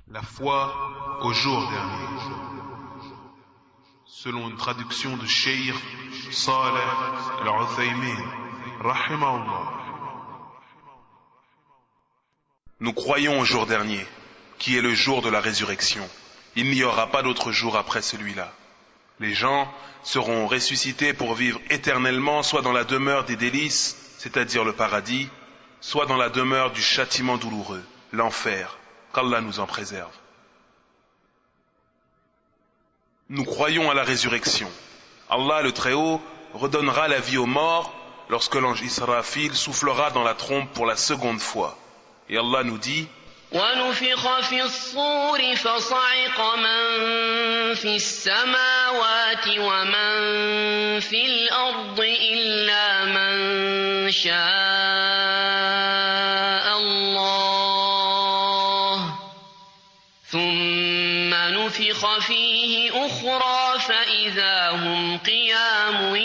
La foi au jour dernier. Selon une traduction de Cheikh Saleh Al-Uthaymin, rahimahullah. Nous croyons au jour dernier, qui est le jour de la résurrection. Il n'y aura pas d'autre jour après celui-là. Les gens seront ressuscités pour vivre éternellement, soit dans la demeure des délices, c'est-à-dire le paradis, soit dans la demeure du châtiment douloureux, l'enfer, qu'Allah nous en préserve. Nous croyons à la résurrection. Allah le Très-Haut redonnera la vie aux morts lorsque l'ange Israfil soufflera dans la trompe pour la seconde fois. Et Allah nous dit: ونفخ في الصور فصعق من في السماوات ومن في الأرض إلا من شاء الله ثم نفخ فيه أخرى فإذا هم قيام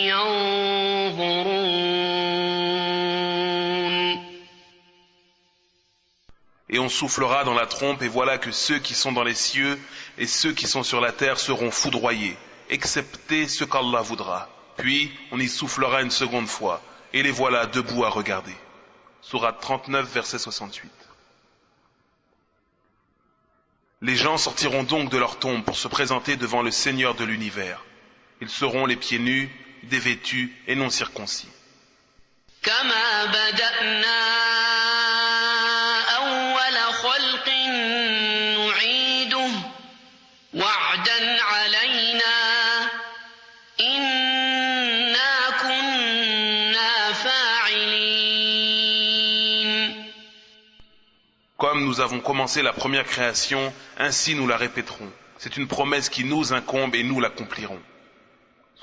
ينظرون. Et on soufflera dans la trompe, et voilà que ceux qui sont dans les cieux et ceux qui sont sur la terre seront foudroyés, excepté ce qu'Allah voudra. Puis on y soufflera une seconde fois, et les voilà debout à regarder. Sourate 39, verset 68. Les gens sortiront donc de leur tombe pour se présenter devant le Seigneur de l'univers. Ils seront les pieds nus, dévêtus et non circoncis. كما بدأنا أول خلق نعيده وعدا علينا إنا كنا فاعلين. Comme nous avons commencé la première création, ainsi nous la répéterons. C'est une promesse qui nous incombe et nous l'accomplirons.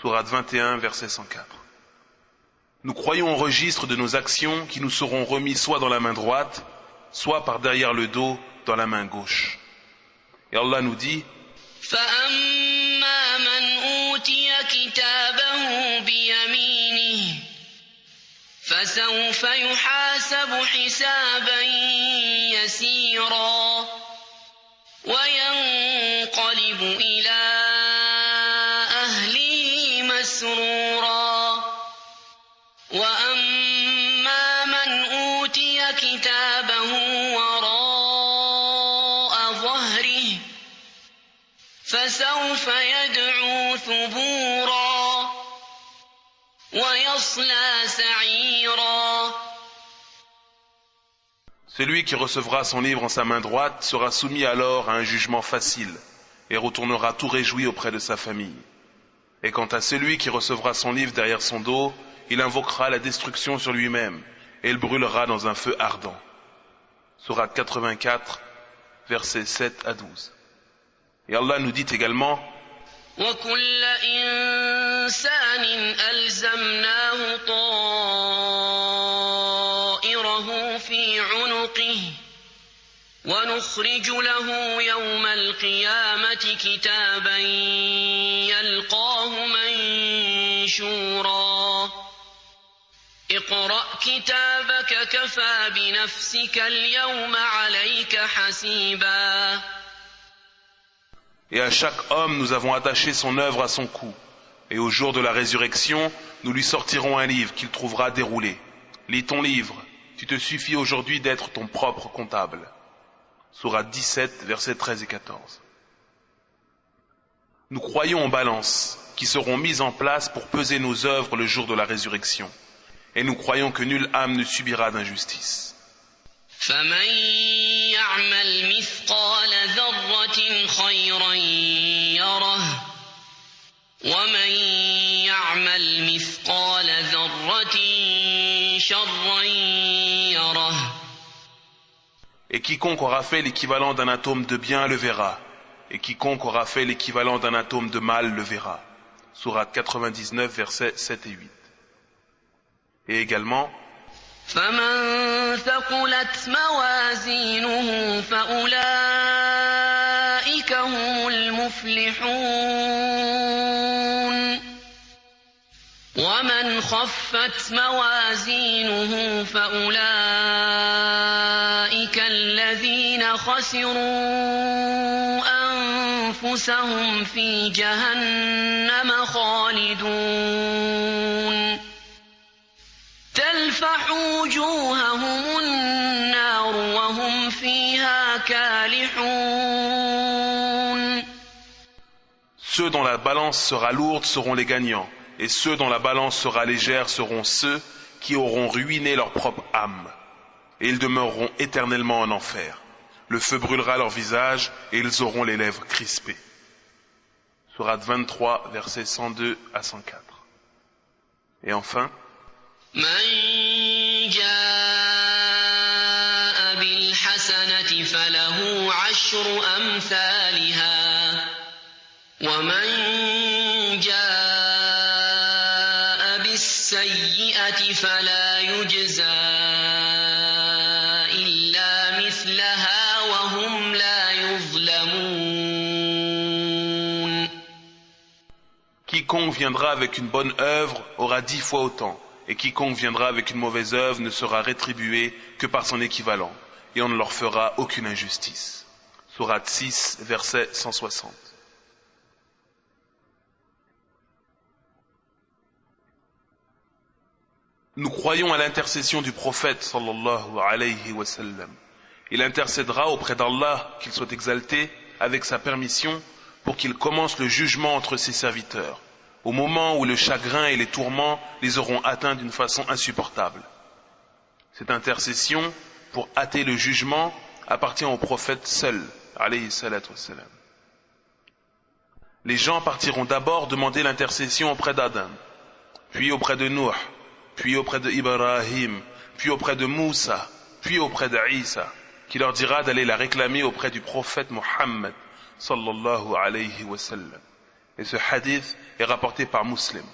Sourate 21, verset 104. Nous croyons au registre de nos actions qui nous seront remis soit dans la main droite, soit par derrière le dos dans la main gauche. Et Allah nous dit: فأما من أوتي كتابه بيمينه فسوف يحاسب حسابا يسيرا وينقلب إلى أهله مسرورا وأما من أوتي كتابه وراء ظهره فسوف يدعو ثبورا ويصلى سعيرا. Celui qui recevra son livre en sa main droite sera soumis alors à un jugement facile et retournera tout réjoui auprès de sa famille. Et quant à celui qui recevra son livre derrière son dos, il invoquera la destruction sur lui-même et il brûlera dans un feu ardent. Sourate 84, versets 7 à 12. Et Allah nous dit également: وكل إنسان ألزمناه طائره في عنقه ونخرج له يوم القيامة كتابا يلقاه منشورا اقرأ كتابك كفى بنفسك اليوم عليك حسيبا. Et à chaque homme nous avons attaché son œuvre à son cou. Et au jour de la résurrection, nous lui sortirons un livre qu'il trouvera déroulé. Lis ton livre, tu te suffis aujourd'hui d'être ton propre comptable. Sourate 17, versets 13 et 14. Nous croyons aux balances qui seront mises en place pour peser nos œuvres le jour de la résurrection. Et nous croyons que nulle âme ne subira d'injustice. فمن يعمل مثقال ذرة خيرا يره ومن يعمل مثقال ذرة شرا يره. Et quiconque aura fait l'équivalent d'un atome de bien le verra, et quiconque aura fait l'équivalent d'un atome de mal le verra. Sourate 99, versets 7 et 8. Et également: فمن ثقلت موازينه فأولئك هم المفلحون ومن خفت موازينه فأولئك الذين الذين خسروا أنفسهم في جهنم خالدون تلفح وجوههم النار وهم فيها كالحون. Ceux dont la balance sera lourde seront les gagnants, et ceux dont la balance sera légère seront ceux qui auront ruiné leur propre âme, et ils demeureront éternellement en enfer. Le feu brûlera leur visage, et ils auront les lèvres crispées. Sourate 23, versets 102 à 104. Et enfin, من جاء بالحسنة فله عشر أمثالها ومن جاء بالسيئة فلا يجزى إلا مثلها وهم لا يظلمون. quiconque viendra avec une bonne œuvre aura 10 fois autant, et quiconque viendra avec une mauvaise œuvre ne sera rétribué que par son équivalent, et on ne leur fera aucune injustice. Sourate 6, verset 160. Nous croyons à l'intercession du prophète sallallahu alayhi wa sallam. Il intercédera auprès d'Allah, qu'il soit exalté, avec sa permission, pour qu'il commence le jugement entre ses serviteurs, au moment où le chagrin et les tourments les auront atteints d'une façon insupportable. Cette intercession, pour hâter le jugement, appartient au prophète seul, alayhi salatu wassalam. Les gens partiront d'abord demander l'intercession auprès d'Adam, puis auprès de Nuh, puis auprès de Ibrahim, puis auprès de Moussa, puis auprès d'Isa, qui leur dira d'aller la réclamer auprès du prophète Muhammad, sallallahu alayhi wa sallam. Et ce hadith est rapporté par Muslim.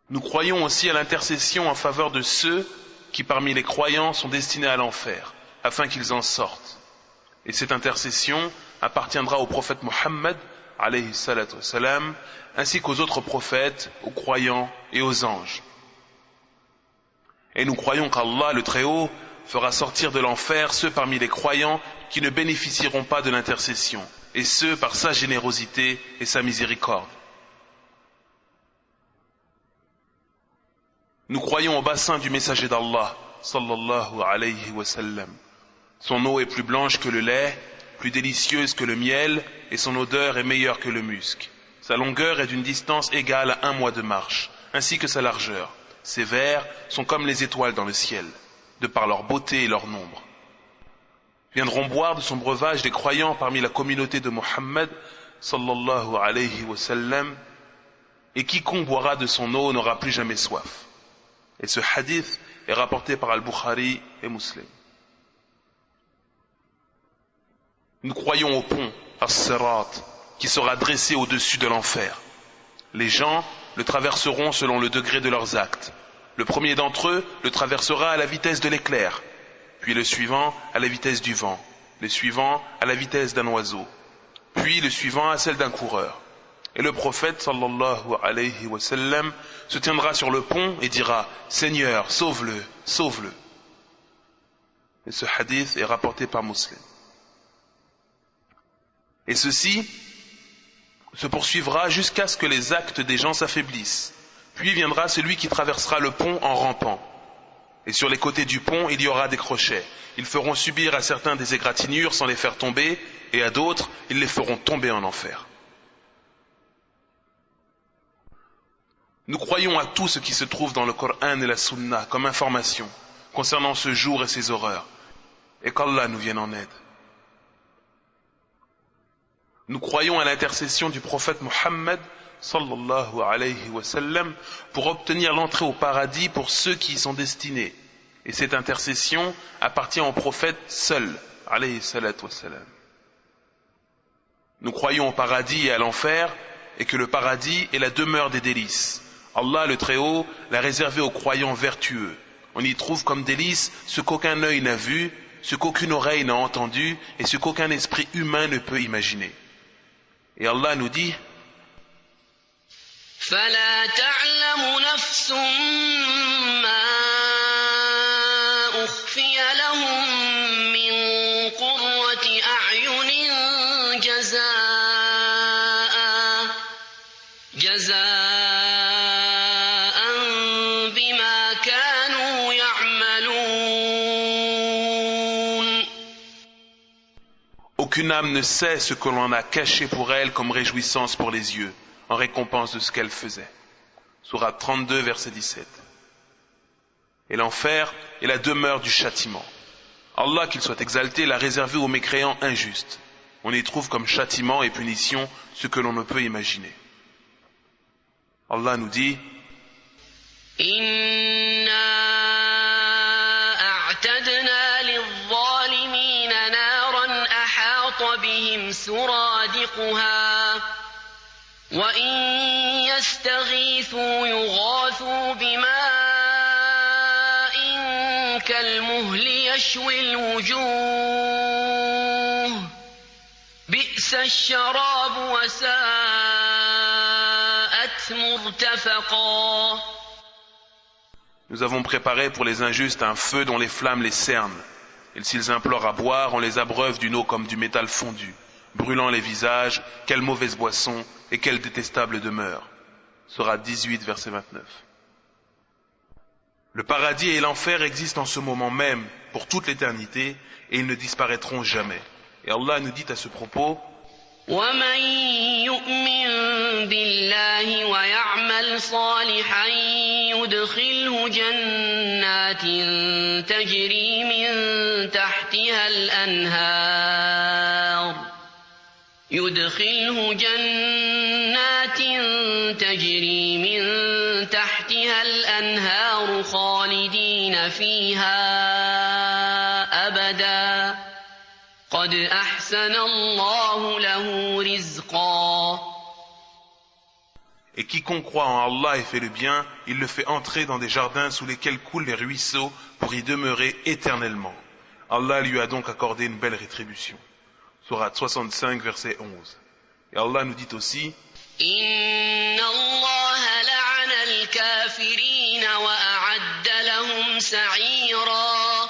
Nous croyons aussi à l'intercession en faveur de ceux qui parmi les croyants sont destinés à l'enfer, afin qu'ils en sortent. Et cette intercession appartiendra au prophète Muhammad, alayhi salatu wassalam, ainsi qu'aux autres prophètes, aux croyants et aux anges. Et nous croyons qu'Allah, le Très-Haut, fera sortir de l'enfer ceux parmi les croyants qui ne bénéficieront pas de l'intercession, et ceux par sa générosité et sa miséricorde. Nous croyons au bassin du messager d'Allah, sallallahu alayhi wa sallam. Son eau est plus blanche que le lait, plus délicieuse que le miel, et son odeur est meilleure que le musc. Sa longueur est d'une distance égale à 1 mois de marche, ainsi que sa largeur. Ses vers sont comme les étoiles dans le ciel, de par leur beauté et leur nombre. Viendront boire de son breuvage des croyants parmi la communauté de Muhammad, sallallahu alayhi wa sallam, et quiconque boira de son eau n'aura plus jamais soif. Et ce hadith est rapporté par Al-Bukhari et Muslim. Nous croyons au pont, As-Sirat, qui sera dressé au-dessus de l'enfer. Les gens le traverseront selon le degré de leurs actes. Le premier d'entre eux le traversera à la vitesse de l'éclair, puis le suivant à la vitesse du vent, le suivant à la vitesse d'un oiseau, puis le suivant à celle d'un coureur. Et le prophète sallallahu alayhi wa sallam se tiendra sur le pont et dira « Seigneur, sauve-le, sauve-le ». Et ce hadith est rapporté par Muslim. Et ceci se poursuivra jusqu'à ce que les actes des gens s'affaiblissent. Puis viendra celui qui traversera le pont en rampant. Et sur les côtés du pont, il y aura des crochets. Ils feront subir à certains des égratignures sans les faire tomber, et à d'autres, ils les feront tomber en enfer. Nous croyons à tout ce qui se trouve dans le Coran et la Sunna comme information concernant ce jour et ses horreurs, et qu'Allah nous vienne en aide. Nous croyons à l'intercession du prophète Muhammad sallallahu alayhi wa sallam pour obtenir l'entrée au paradis pour ceux qui y sont destinés. Et cette intercession appartient au prophète seul, alayhi salatu wa sallam. Nous croyons au paradis et à l'enfer, et que le paradis est la demeure des délices. Allah le Très-Haut l'a réservé aux croyants vertueux. On y trouve comme délices ce qu'aucun œil n'a vu, ce qu'aucune oreille n'a entendu, et ce qu'aucun esprit humain ne peut imaginer. Et Allah nous dit فلا تعلم نفس ما أخفي لهم جزاء بما كانوا يعملون. Aucune âme ne sait ce que l'on a caché pour elle comme réjouissance pour les yeux, en récompense de ce qu'elle faisait. Sourate 32, verset 17. Et l'enfer est la demeure du châtiment. Allah, qu'il soit exalté, l'a réservé aux mécréants injustes. On y trouve comme châtiment et punition ce que l'on ne peut imaginer. Allah nous dit: إنا أعتدنا للظالمين نارا أحاط بهم سرادقها وإن يستغيثوا يغاثوا بماء كالمهل يشوي الوجوه بئس الشراب وساءت مرتفقا. Nous avons préparé pour les injustes un feu dont les flammes les cernent. Et s'ils implorent à boire, on les abreuve d'une eau comme du métal fondu, brûlant les visages. Quelle mauvaise boisson et quelle détestable demeure. Sourate 18, verset 29. Le paradis et l'enfer existent en ce moment même, pour toute l'éternité, et ils ne disparaîtront jamais. Et Allah nous dit à ce propos: ومن يؤمن بالله ويعمل صالحا يدخله جنات تجري من تحتها الأنهار خالدين فيها أبدا قد أحسن الله له رزقا. Et quiconque croit en Allah et fait le bien, il le fait entrer dans des jardins sous lesquels coulent les ruisseaux pour y demeurer éternellement. Allah lui a donc accordé une belle rétribution. Sourate 65, verset 11. Et Allah nous dit aussi: إن الله لعن الكافرين وأعد لهم سعيرا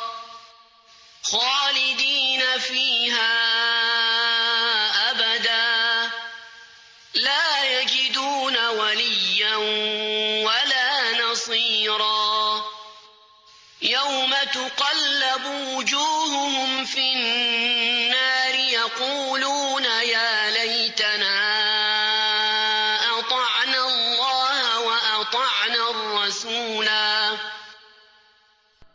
خالدين فيها أبدا لا يجدون وليا ولا نصيرا يوم تقلب وجوههم في النار يقولون يا ليتنا أطعنا الله وأطعنا الرسولا.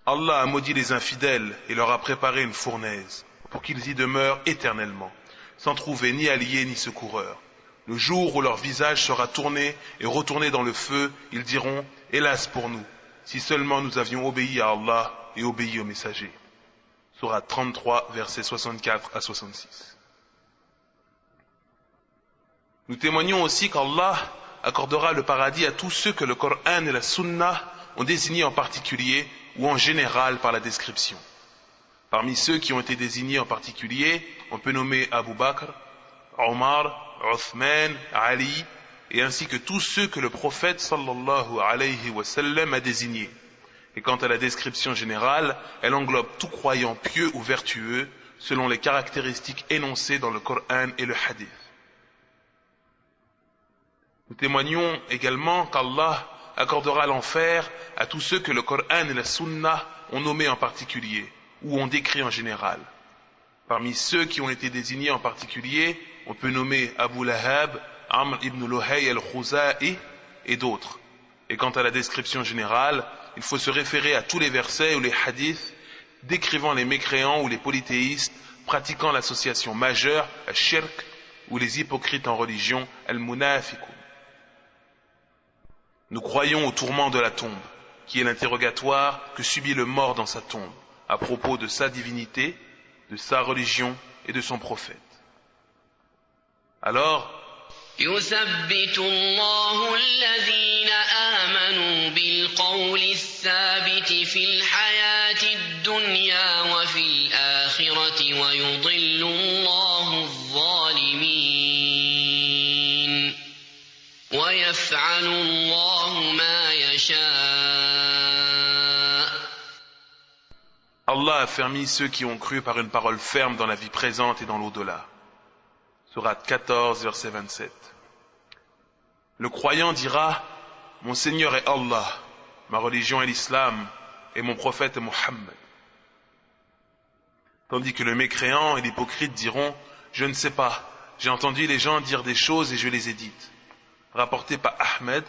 Allah a maudit les infidèles et leur a préparé une fournaise pour qu'ils y demeurent éternellement, sans trouver ni alliés ni secoureurs. Le jour où leur visage sera tourné et retourné dans le feu, ils diront: hélas pour nous, si seulement nous avions obéi à Allah et obéi aux messagers. Sourate 33, versets 64 à 66. Nous témoignons aussi qu'Allah accordera le paradis à tous ceux que le Coran et la Sunna ont désignés en particulier ou en général par la description. Parmi ceux qui ont été désignés en particulier, on peut nommer Abu Bakr, Omar, Uthman, Ali, et ainsi que tous ceux que le prophète sallallahu alayhi wa sallam a désignés. Et quant à la description générale, elle englobe tout croyant pieux ou vertueux selon les caractéristiques énoncées dans le Coran et le Hadith. Nous témoignons également qu'Allah accordera l'enfer à tous ceux que le Coran et la Sunna ont nommés en particulier ou ont décrit en général. Parmi ceux qui ont été désignés en particulier, on peut nommer Abu Lahab, Amr ibn Luhay al-Khuza'i et d'autres. Et quant à la description générale, il faut se référer à tous les versets ou les hadiths décrivant les mécréants ou les polythéistes pratiquant l'association majeure, al-shirk, ou les hypocrites en religion, al-munafiqun. Nous croyons au tourment de la tombe, qui est l'interrogatoire que subit le mort dans sa tombe, à propos de sa divinité, de sa religion et de son prophète. Alors, يثبت الله الذين آمنوا بالقول الثابت في الحياة الدنيا وفي الآخرة ويضل الله الظالمين ويفعل الله ما يشاء. Allah a affermi ceux qui ont cru par une parole ferme dans la vie présente et dans l'au-delà. Sourate 14, verset 27. Le croyant dira, mon Seigneur est Allah, ma religion est l'islam, et mon prophète est Mohammed. Tandis que le mécréant et l'hypocrite diront, je ne sais pas, j'ai entendu les gens dire des choses et je les ai dites. Rapporté par Ahmed,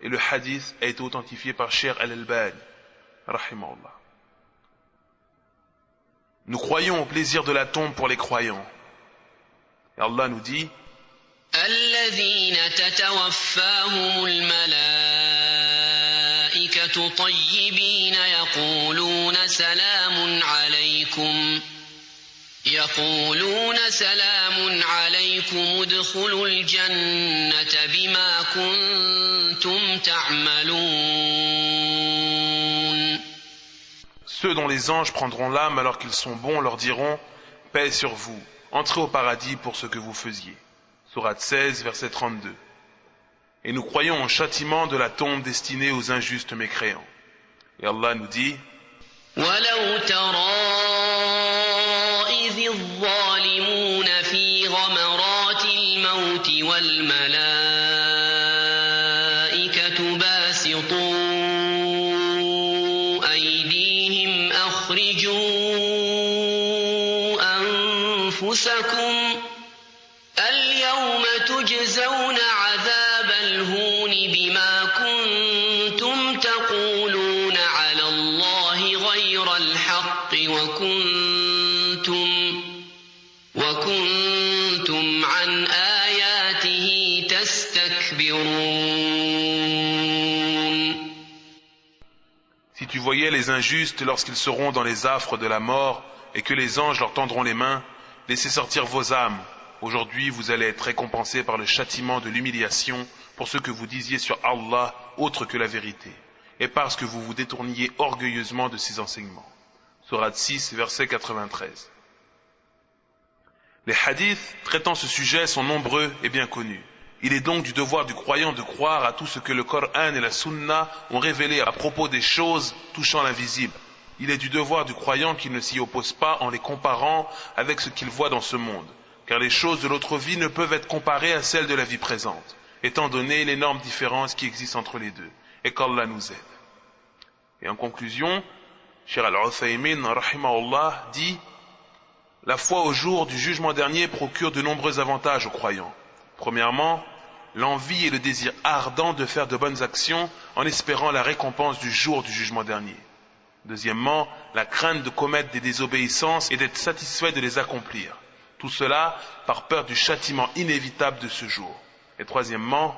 et le hadith a été authentifié par Cheikh Al-Albani, rahimahullah. Nous croyons au plaisir de la tombe pour les croyants. Et Allah nous dit, الذين تتوفاهم الملائكة طيبين يقولون سلام عليكم ادخلوا الجنة بما كنتم تعملون. Ceux dont les anges prendront l'âme alors qu'ils sont bons leur diront, paix sur vous, entrez au paradis pour ce que vous faisiez. Sourate 16, verset 32. Et nous croyons au châtiment de la tombe destinée aux injustes mécréants. Et Allah nous dit, ولو ترى إذ الظالمون في غمرات الموت والملائكة باسطوا أيديهم أخرجوا أنفسكم اليوم تجزون عذاب الهون بما كنتم تقولون على الله غير الحق وكنتم عن آياته تستكبرون. Si tu voyais les injustes lorsqu'ils seront dans les affres de la mort et que les anges leur tendront les mains, laissez sortir vos âmes. Aujourd'hui, vous allez être récompensés par le châtiment de l'humiliation pour ce que vous disiez sur Allah autre que la vérité, et parce que vous vous détourniez orgueilleusement de ses enseignements. Sourate 6, verset 93. Les hadiths traitant ce sujet sont nombreux et bien connus. Il est donc du devoir du croyant de croire à tout ce que le Coran et la Sunna ont révélé à propos des choses touchant l'invisible. Il est du devoir du croyant qu'il ne s'y oppose pas en les comparant avec ce qu'il voit dans ce monde, car les choses de l'autre vie ne peuvent être comparées à celles de la vie présente, étant donné l'énorme différence qui existe entre les deux, et qu'Allah nous aide. Et en conclusion, Cheikh Al-Uthaymin, rahimahullah, dit, la foi au jour du jugement dernier procure de nombreux avantages aux croyants. Premièrement, l'envie et le désir ardent de faire de bonnes actions en espérant la récompense du jour du jugement dernier. Deuxièmement, la crainte de commettre des désobéissances et d'être satisfait de les accomplir. Tout cela par peur du châtiment inévitable de ce jour. Et troisièmement,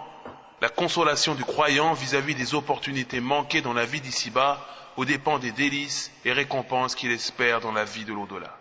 la consolation du croyant vis-à-vis des opportunités manquées dans la vie d'ici-bas aux dépens des délices et récompenses qu'il espère dans la vie de l'au-delà.